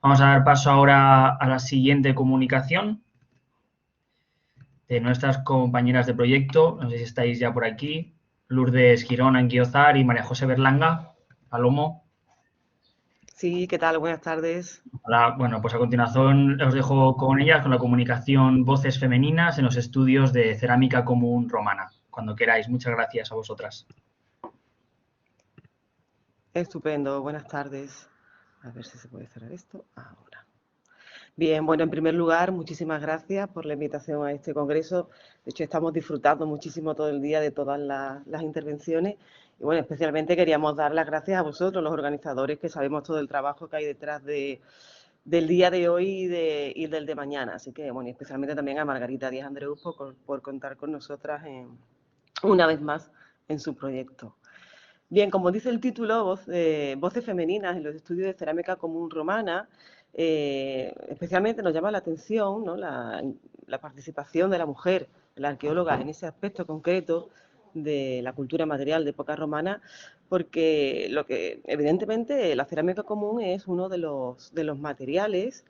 Vamos a dar paso ahora a la siguiente comunicación de nuestras compañeras de proyecto. No sé si estáis ya por aquí. Lourdes Girón Anguiozar y María José Berlanga. Palomo. Sí, ¿qué tal? Buenas tardes. Hola. Bueno, pues a continuación os dejo con ellas, con la comunicación Voces Femeninas en los estudios de Cerámica Común Romana. Cuando queráis. Muchas gracias a vosotras. Estupendo, buenas tardes. A ver si se puede cerrar esto ahora. Bien, bueno, en primer lugar, muchísimas gracias por la invitación a este congreso. De hecho, estamos disfrutando muchísimo todo el día de todas las intervenciones. Y bueno, especialmente queríamos dar las gracias a vosotros, los organizadores, que sabemos todo el trabajo que hay detrás del día de hoy y del de mañana. Así que, bueno, y especialmente también a Margarita Díaz Andreu por contar con nosotras una vez más en su proyecto. Bien, como dice el título, Voces femeninas en los estudios de cerámica común romana, especialmente nos llama la atención, ¿no?, la participación de la mujer, la arqueóloga, en ese aspecto concreto de la cultura material de época romana, porque evidentemente la cerámica común es uno de los materiales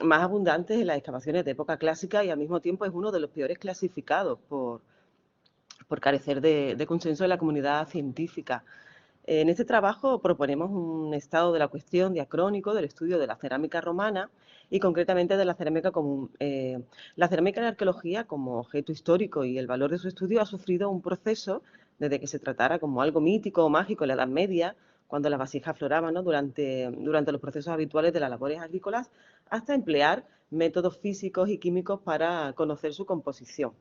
más abundantes en las excavaciones de época clásica y al mismo tiempo es uno de los peores clasificados por carecer de consenso de la comunidad científica. En este trabajo proponemos un estado de la cuestión diacrónico del estudio de la cerámica romana y concretamente de la cerámica común. La cerámica en arqueología, como objeto histórico y el valor de su estudio, ha sufrido un proceso desde que se tratara como algo mítico o mágico en la Edad Media, cuando las vasijas floraban, ¿no?, durante los procesos habituales de las labores agrícolas, hasta emplear métodos físicos y químicos para conocer su composición.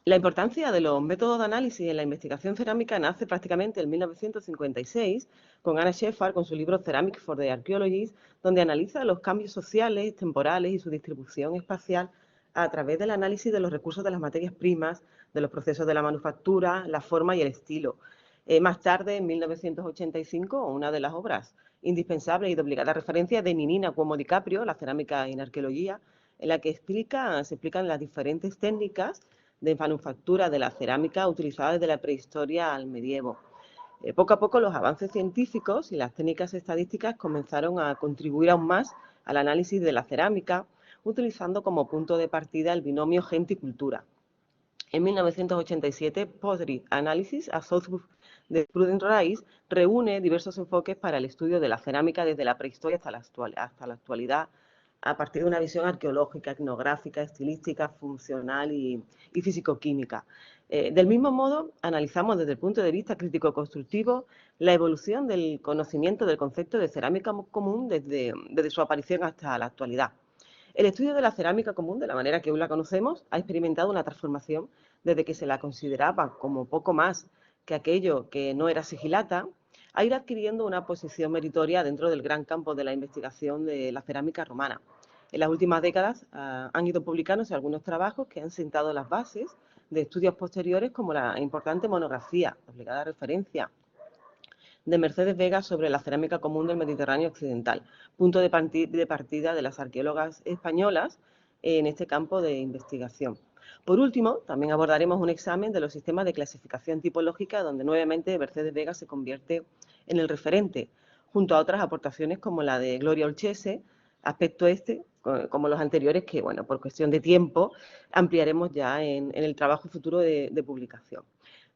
La importancia de los métodos de análisis en la investigación cerámica nace prácticamente en 1956 con Anna Shepard, con su libro Ceramics for the Archaeologists, donde analiza los cambios sociales, temporales y su distribución espacial a través del análisis de los recursos de las materias primas, de los procesos de la manufactura, la forma y el estilo. Más tarde, en 1985, una de las obras indispensables y de obligada referencia de Ninina Cuomo Di Caprio, La cerámica en arqueología, en la que se explican las diferentes técnicas de manufactura de la cerámica utilizada desde la prehistoria al medievo. Poco a poco los avances científicos y las técnicas estadísticas comenzaron a contribuir aún más al análisis de la cerámica, utilizando como punto de partida el binomio gente y cultura. En 1987, Pottery Analysis, a Southwood de Prudence Rice, reúne diversos enfoques para el estudio de la cerámica desde la prehistoria hasta la actualidad, a partir de una visión arqueológica, etnográfica, estilística, funcional y físico-química. Del mismo modo, analizamos desde el punto de vista crítico-constructivo la evolución del conocimiento del concepto de cerámica común desde su aparición hasta la actualidad. El estudio de la cerámica común, de la manera que hoy la conocemos, ha experimentado una transformación desde que se la consideraba como poco más que aquello que no era sigilata, a ir adquiriendo una posición meritoria dentro del gran campo de la investigación de la cerámica romana. En las últimas décadas han ido publicándose algunos trabajos que han sentado las bases de estudios posteriores, como la importante monografía, obligada referencia, de Mercedes Vega sobre la cerámica común del Mediterráneo occidental, punto de partida de las arqueólogas españolas en este campo de investigación. Por último, también abordaremos un examen de los sistemas de clasificación tipológica, donde nuevamente Mercedes Vega se convierte en el referente, junto a otras aportaciones como la de Gloria Olchese, aspecto este, como los anteriores, que, bueno, por cuestión de tiempo, ampliaremos ya en el trabajo futuro de publicación.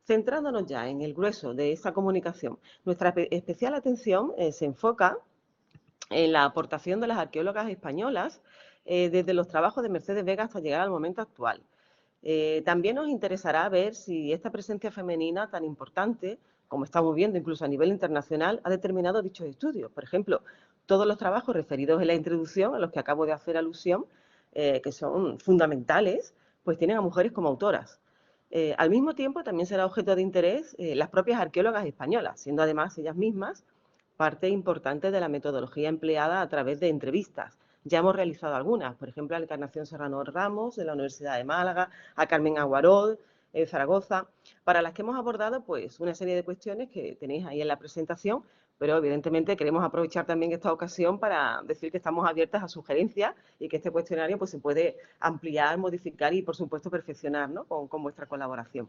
Centrándonos ya en el grueso de esta comunicación, nuestra especial atención se enfoca en la aportación de las arqueólogas españolas desde los trabajos de Mercedes Vega hasta llegar al momento actual. También nos interesará ver si esta presencia femenina tan importante, como estamos viendo incluso a nivel internacional, ha determinado dichos estudios. Por ejemplo, todos los trabajos referidos en la introducción, a los que acabo de hacer alusión, que son fundamentales, pues tienen a mujeres como autoras. Al mismo tiempo, también será objeto de interés las propias arqueólogas españolas, siendo además ellas mismas parte importante de la metodología empleada a través de entrevistas. Ya hemos realizado algunas, por ejemplo, a Encarnación Serrano Ramos, de la Universidad de Málaga, a Carmen Aguarol, de Zaragoza, para las que hemos abordado pues una serie de cuestiones que tenéis ahí en la presentación, pero evidentemente queremos aprovechar también esta ocasión para decir que estamos abiertas a sugerencias y que este cuestionario pues se puede ampliar, modificar y, por supuesto, perfeccionar, ¿no?, con vuestra colaboración.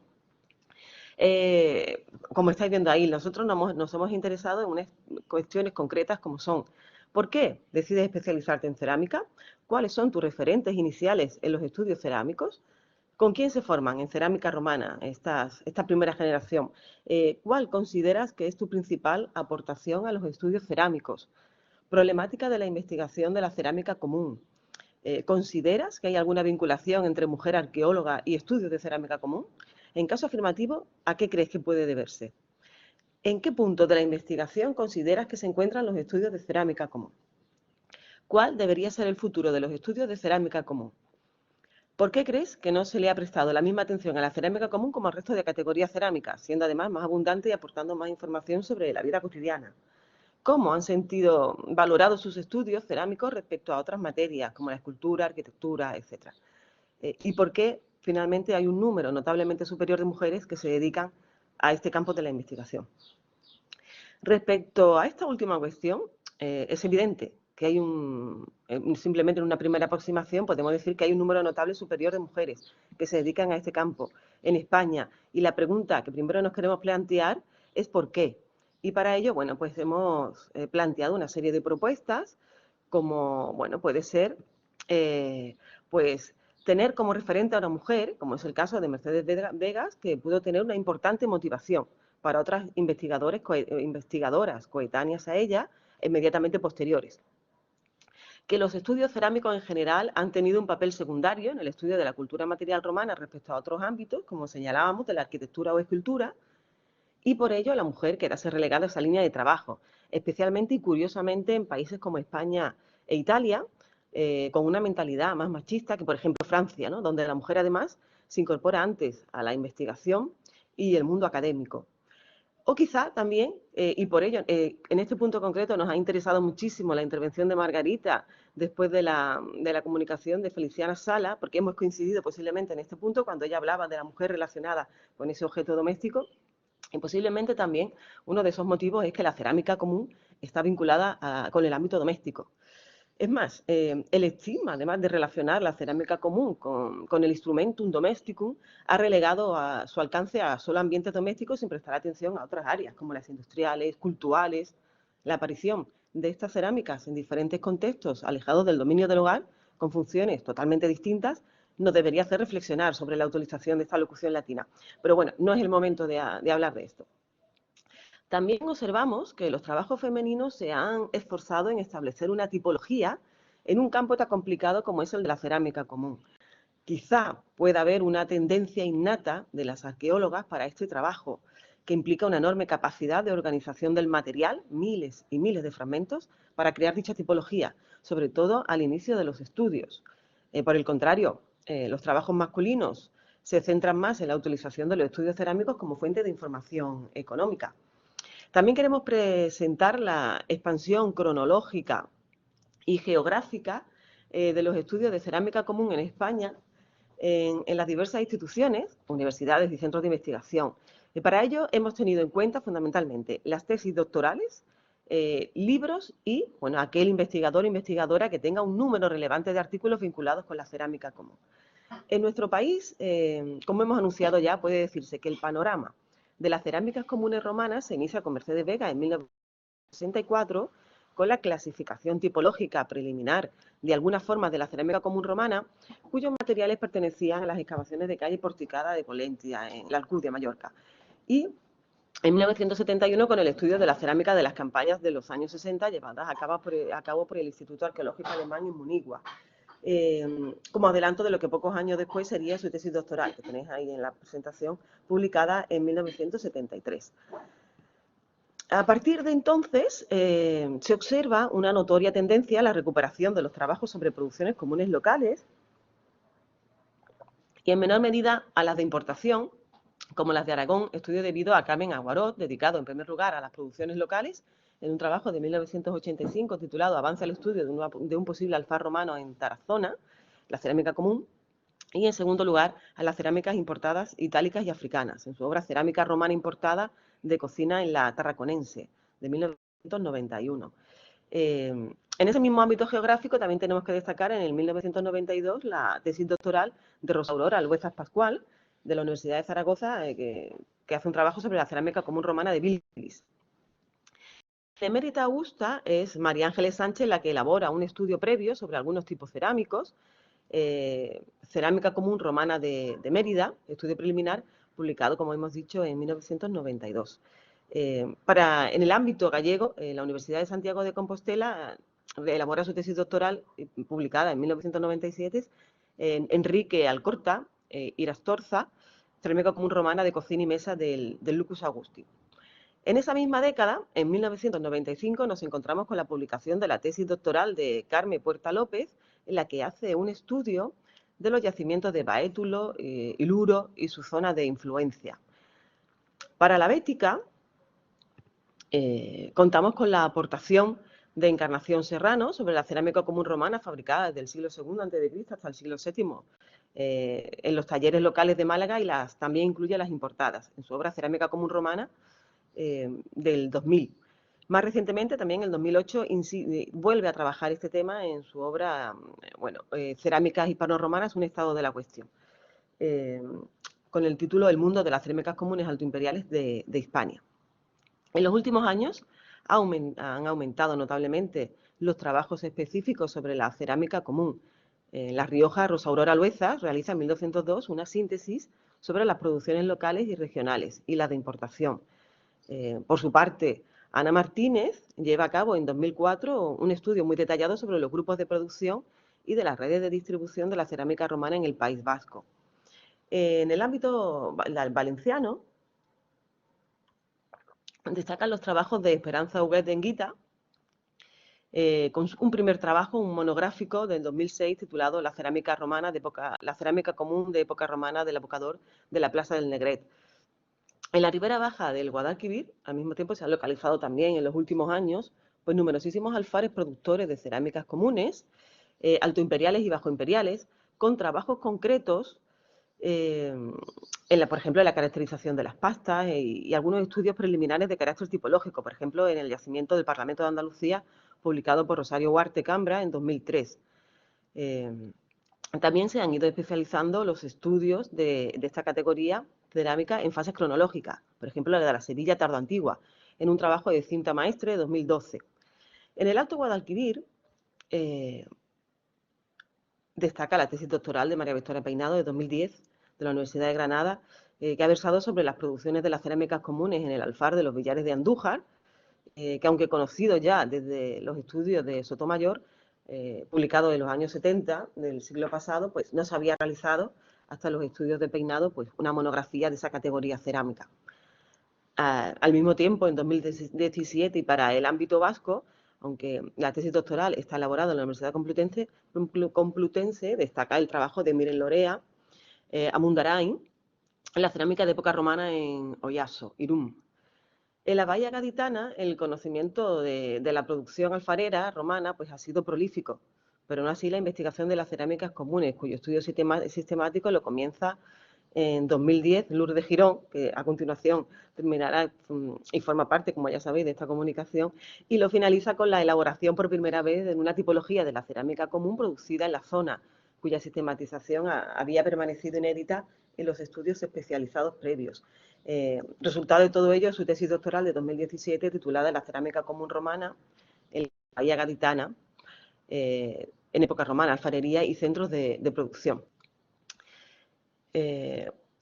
Como estáis viendo ahí, nosotros nos hemos interesado en unas cuestiones concretas como son: ¿por qué decides especializarte en cerámica? ¿Cuáles son tus referentes iniciales en los estudios cerámicos? ¿Con quién se forman en cerámica romana esta primera generación? ¿Cuál consideras que es tu principal aportación a los estudios cerámicos? Problemática de la investigación de la cerámica común. ¿Consideras que hay alguna vinculación entre mujer arqueóloga y estudios de cerámica común? En caso afirmativo, ¿a qué crees que puede deberse? ¿En qué punto de la investigación consideras que se encuentran los estudios de cerámica común? ¿Cuál debería ser el futuro de los estudios de cerámica común? ¿Por qué crees que no se le ha prestado la misma atención a la cerámica común como al resto de categorías cerámicas, siendo además más abundante y aportando más información sobre la vida cotidiana? ¿Cómo han sentido valorados sus estudios cerámicos respecto a otras materias como la escultura, arquitectura, etcétera? ¿Y por qué finalmente hay un número notablemente superior de mujeres que se dedican a este campo de la investigación? Respecto a esta última cuestión, es evidente que hay simplemente en una primera aproximación podemos decir que hay un número notable superior de mujeres que se dedican a este campo en España. Y la pregunta que primero nos queremos plantear es ¿por qué? Y para ello, bueno, pues hemos planteado una serie de propuestas como, bueno, puede ser, pues tener como referente a una mujer, como es el caso de Mercedes Vegas, que pudo tener una importante motivación para otras investigadoras coetáneas a ella, inmediatamente posteriores. Que los estudios cerámicos en general han tenido un papel secundario en el estudio de la cultura material romana respecto a otros ámbitos, como señalábamos, de la arquitectura o escultura, y por ello la mujer quedase relegada a esa línea de trabajo, especialmente y curiosamente en países como España e Italia, con una mentalidad más machista que, por ejemplo, Francia, ¿no?, donde la mujer además se incorpora antes a la investigación y el mundo académico. O quizá también, y por ello, en este punto concreto nos ha interesado muchísimo la intervención de Margarita después de la comunicación de Feliciana Sala, porque hemos coincidido posiblemente en este punto cuando ella hablaba de la mujer relacionada con ese objeto doméstico. Y posiblemente también uno de esos motivos es que la cerámica común está vinculada con el ámbito doméstico. Es más, el estigma, además de relacionar la cerámica común con el instrumentum domesticum, ha relegado a su alcance a solo ambientes domésticos sin prestar atención a otras áreas, como las industriales, culturales. La aparición de estas cerámicas en diferentes contextos alejados del dominio del hogar, con funciones totalmente distintas, nos debería hacer reflexionar sobre la utilización de esta locución latina. Pero bueno, no es el momento de hablar de esto. También observamos que los trabajos femeninos se han esforzado en establecer una tipología en un campo tan complicado como es el de la cerámica común. Quizá pueda haber una tendencia innata de las arqueólogas para este trabajo, que implica una enorme capacidad de organización del material, miles y miles de fragmentos, para crear dicha tipología, sobre todo al inicio de los estudios. Por el contrario, los trabajos masculinos se centran más en la utilización de los estudios cerámicos como fuente de información económica. También queremos presentar la expansión cronológica y geográfica de los estudios de cerámica común en España en las diversas instituciones, universidades y centros de investigación. Y para ello hemos tenido en cuenta fundamentalmente las tesis doctorales, libros y, bueno, aquel investigador o investigadora que tenga un número relevante de artículos vinculados con la cerámica común. En nuestro país, como hemos anunciado ya, puede decirse que el panorama de las cerámicas comunes romanas se inicia con Mercedes Vega en 1964, con la clasificación tipológica preliminar de algunas formas de la cerámica común romana, cuyos materiales pertenecían a las excavaciones de calle Porticada de Polentia, en la Alcudia, Mallorca. Y en 1971 con el estudio de la cerámica de las campañas de los años 60 llevadas a cabo por el Instituto Arqueológico Alemán en Munigua, como adelanto de lo que pocos años después sería su tesis doctoral, que tenéis ahí en la presentación, publicada en 1973. A partir de entonces, se observa una notoria tendencia a la recuperación de los trabajos sobre producciones comunes locales y en menor medida a las de importación, como las de Aragón, estudio debido a Carmen Aguarot, dedicado en primer lugar a las producciones locales, en un trabajo de 1985 titulado Avance al estudio de un posible alfar romano en Tarazona, la cerámica común, y en segundo lugar a las cerámicas importadas itálicas y africanas, en su obra Cerámica romana importada de cocina en la Tarraconense, de 1991. En ese mismo ámbito geográfico también tenemos que destacar en el 1992 la tesis doctoral de Rosa Aurora Albuezas Pascual, de la Universidad de Zaragoza, que hace un trabajo sobre la cerámica común romana de Bilbis. La emérita augusta es María Ángeles Sánchez la que elabora un estudio previo sobre algunos tipos cerámicos, cerámica común romana de Mérida, estudio preliminar, publicado, como hemos dicho, en 1992. En el ámbito gallego, la Universidad de Santiago de Compostela elabora su tesis doctoral, publicada en 1997, Enrique Alcorta, Irastorza, cerámica común romana de cocina y mesa del Lucus Augusti. En esa misma década, en 1995, nos encontramos con la publicación de la tesis doctoral de Carme Puerta López, en la que hace un estudio de los yacimientos de Baétulo, Iluro y su zona de influencia. Para la Bética, contamos con la aportación de Encarnación Serrano sobre la cerámica común romana fabricada desde el siglo II a.C. hasta el siglo VII en los talleres locales de Málaga, y también incluye las importadas en su obra Cerámica común romana del 2000. Más recientemente, también en el 2008, vuelve a trabajar este tema en su obra, Cerámicas hispano-romanas, un estado de la cuestión, con el título El mundo de las cerámicas comunes altoimperiales de Hispania. En los últimos años han aumentado notablemente los trabajos específicos sobre la cerámica común. En La Rioja, Rosa Aurora Lueza realiza en 1202 una síntesis sobre las producciones locales y regionales y las de importación. Por su parte, Ana Martínez lleva a cabo en 2004 un estudio muy detallado sobre los grupos de producción y de las redes de distribución de la cerámica romana en el País Vasco. En el ámbito valenciano, destacan los trabajos de Esperanza Huguet de Enguita, con un primer trabajo, un monográfico del 2006 titulado La cerámica común de época romana del abocador de la Plaza del Negret. En la ribera baja del Guadalquivir, al mismo tiempo, se han localizado también en los últimos años pues numerosísimos alfares productores de cerámicas comunes, altoimperiales y bajoimperiales, con trabajos concretos, por ejemplo, en la caracterización de las pastas y algunos estudios preliminares de carácter tipológico, por ejemplo, en el yacimiento del Parlamento de Andalucía, publicado por Rosario Huarte Cambra en 2003. También se han ido especializando los estudios de esta categoría cerámica en fases cronológicas, por ejemplo, la de la Sevilla tardoantigua, en un trabajo de Cinta Maestre de 2012. En el Alto Guadalquivir destaca la tesis doctoral de María Victoria Peinado de 2010 de la Universidad de Granada, que ha versado sobre las producciones de las cerámicas comunes en el alfar de los Villares de Andújar, que aunque conocido ya desde los estudios de Sotomayor, publicado en los años 70 del siglo pasado, pues no se había realizado hasta los estudios de Peinado pues una monografía de esa categoría cerámica. Al mismo tiempo, en 2017 y para el ámbito vasco, aunque la tesis doctoral está elaborada en la Universidad Complutense, destaca el trabajo de Miren Lorea, Amundarain, en la cerámica de época romana en Oyaso, Irún. En la Bahía Gaditana, el conocimiento de la producción alfarera romana pues, ha sido prolífico, pero aún así la investigación de las cerámicas comunes, cuyo estudio sistemático lo comienza en 2010 Lourdes Girón, que a continuación terminará y forma parte, como ya sabéis, de esta comunicación, y lo finaliza con la elaboración por primera vez de una tipología de la cerámica común producida en la zona, cuya sistematización había permanecido inédita en los estudios especializados previos. Resultado de todo ello, su tesis doctoral de 2017, titulada La cerámica común romana en la Bahía Gaditana, en época romana, alfarería y centros de producción.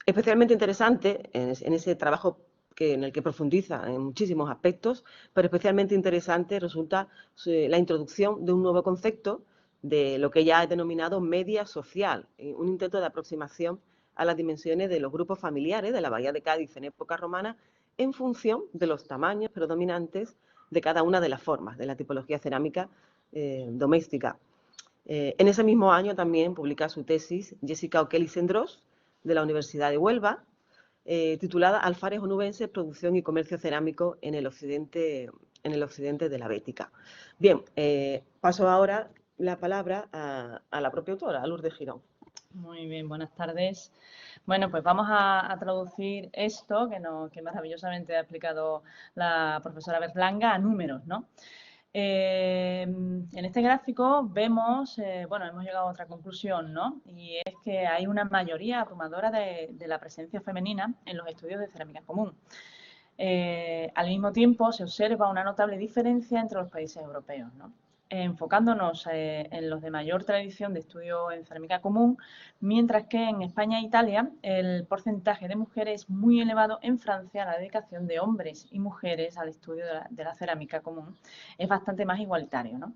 Especialmente interesante en ese trabajo en el que profundiza en muchísimos aspectos, pero especialmente interesante resulta la introducción de un nuevo concepto de lo que ya he denominado media social, un intento de aproximación a las dimensiones de los grupos familiares de la Bahía de Cádiz en época romana en función de los tamaños predominantes de cada una de las formas de la tipología cerámica doméstica. En ese mismo año también publica su tesis Jessica O'Kelly Sendros, de la Universidad de Huelva, titulada Alfares onubenses, producción y comercio cerámico en el occidente de la Bética. Bien, paso ahora la palabra a la propia autora, a Lourdes Girón. Muy bien, buenas tardes. Bueno, pues vamos a traducir esto que maravillosamente ha explicado la profesora Berlanga a números, ¿no? En este gráfico vemos, bueno, hemos llegado a otra conclusión, ¿no? Y es que hay una mayoría abrumadora de la presencia femenina en los estudios de cerámica común. Al mismo tiempo, se observa una notable diferencia entre los países europeos, ¿no? Enfocándonos en los de mayor tradición de estudio en cerámica común, mientras que en España e Italia el porcentaje de mujeres es muy elevado. En Francia la dedicación de hombres y mujeres al estudio de la cerámica común es bastante más igualitario, ¿no?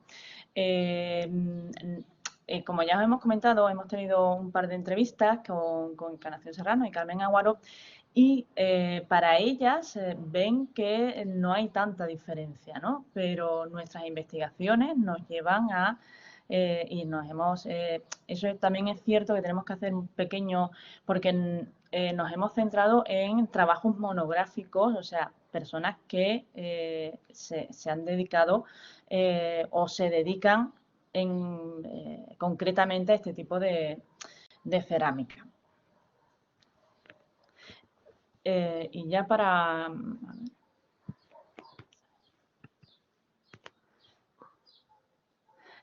Como ya os hemos comentado, hemos tenido un par de entrevistas con Encarnación Serrano y Carmen Aguaro, y para ellas ven que no hay tanta diferencia, ¿no? Pero nuestras investigaciones nos llevan a, y nos hemos, eso también es cierto que tenemos que hacer un pequeño, porque nos hemos centrado en trabajos monográficos, o sea, personas que se han dedicado o se dedican concretamente a este tipo de cerámica. Y ya para...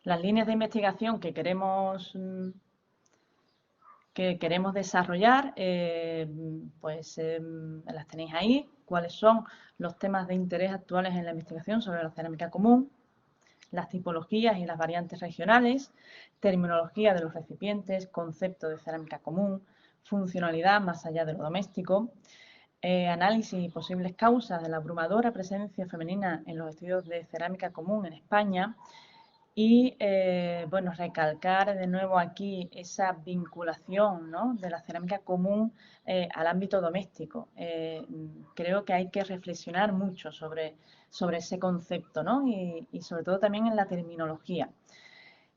las líneas de investigación que queremos desarrollar, pues las tenéis ahí. ¿Cuáles son los temas de interés actuales en la investigación sobre la cerámica común? Las tipologías y las variantes regionales, terminología de los recipientes, concepto de cerámica común, funcionalidad más allá de lo doméstico, análisis y posibles causas de la abrumadora presencia femenina en los estudios de cerámica común en España y, bueno, recalcar de nuevo aquí esa vinculación, ¿no?, de la cerámica común al ámbito doméstico. Creo que hay que reflexionar mucho sobre ese concepto, ¿no?, y sobre todo también en la terminología.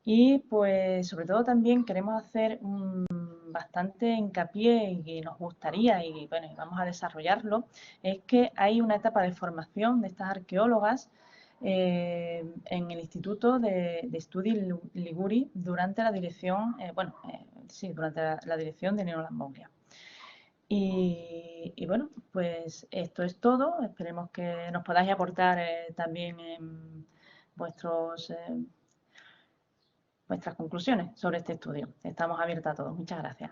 Y pues sobre todo también queremos hacer bastante hincapié y nos gustaría, y bueno, vamos a desarrollarlo, es que hay una etapa de formación de estas arqueólogas en el Instituto de Studi Liguri durante la dirección, durante la dirección de Nino Lamboglia. Y bueno, pues esto es todo. Esperemos que nos podáis aportar también vuestras conclusiones sobre este estudio. Estamos abiertos a todos. Muchas gracias.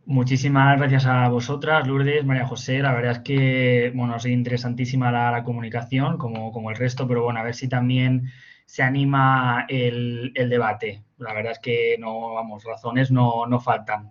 Muchísimas gracias a vosotras, Lourdes, María José. La verdad es que, bueno, ha sido interesantísima la comunicación, como el resto, pero bueno, a ver si también se anima el debate. La verdad es que no, vamos, razones no faltan.